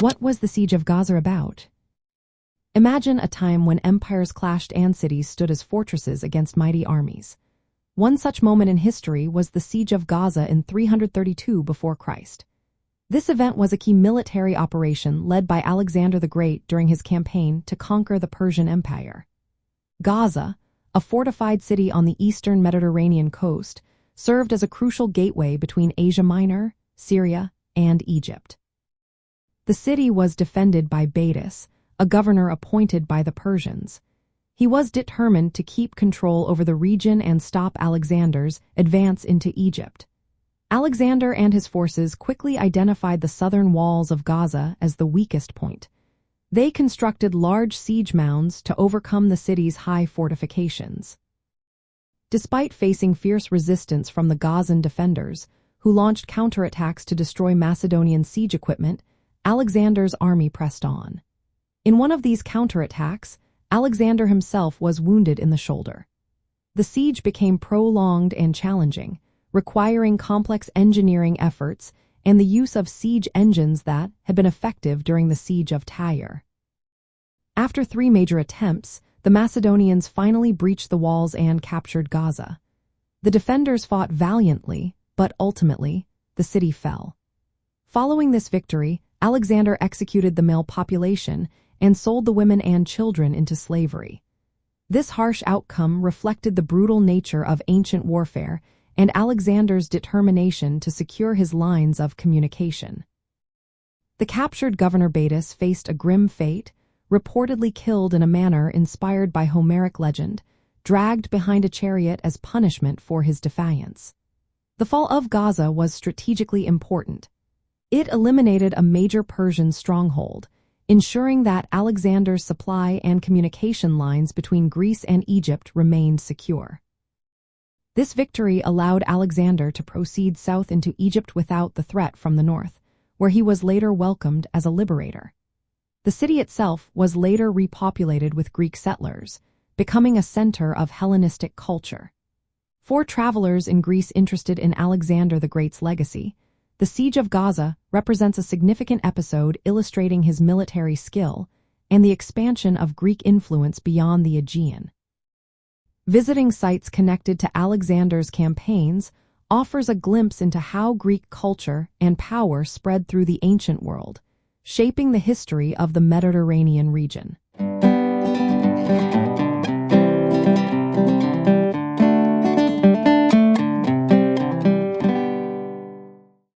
What was the Siege of Gaza about? Imagine a time when empires clashed and cities stood as fortresses against mighty armies. One such moment in history was the Siege of Gaza in 332 before Christ. This event was a key military operation led by Alexander the Great during his campaign to conquer the Persian Empire. Gaza, a fortified city on the eastern Mediterranean coast, served as a crucial gateway between Asia Minor, Syria, and Egypt. The city was defended by Baidas, a governor appointed by the Persians. He was determined to keep control over the region and stop Alexander's advance into Egypt. Alexander and his forces quickly identified the southern walls of Gaza as the weakest point. They constructed large siege mounds to overcome the city's high fortifications. Despite facing fierce resistance from the Gazan defenders, who launched counterattacks to destroy Macedonian siege equipment, Alexander's army pressed on. In one of these counterattacks, Alexander himself was wounded in the shoulder. The siege became prolonged and challenging, requiring complex engineering efforts and the use of siege engines that had been effective during the Siege of Tyre. After 3 major attempts, the Macedonians finally breached the walls and captured Gaza. The defenders fought valiantly, but ultimately, the city fell. Following this victory, Alexander executed the male population and sold the women and children into slavery. This harsh outcome reflected the brutal nature of ancient warfare and Alexander's determination to secure his lines of communication. The captured governor Baidas faced a grim fate, reportedly killed in a manner inspired by Homeric legend, dragged behind a chariot as punishment for his defiance. The fall of Gaza was strategically important. It eliminated a major Persian stronghold, ensuring that Alexander's supply and communication lines between Greece and Egypt remained secure. This victory allowed Alexander to proceed south into Egypt without the threat from the north, where he was later welcomed as a liberator. The city itself was later repopulated with Greek settlers, becoming a center of Hellenistic culture. For travelers in Greece interested in Alexander the Great's legacy, the Siege of Gaza represents a significant episode illustrating his military skill and the expansion of Greek influence beyond the Aegean. Visiting sites connected to Alexander's campaigns offers a glimpse into how Greek culture and power spread through the ancient world, shaping the history of the Mediterranean region.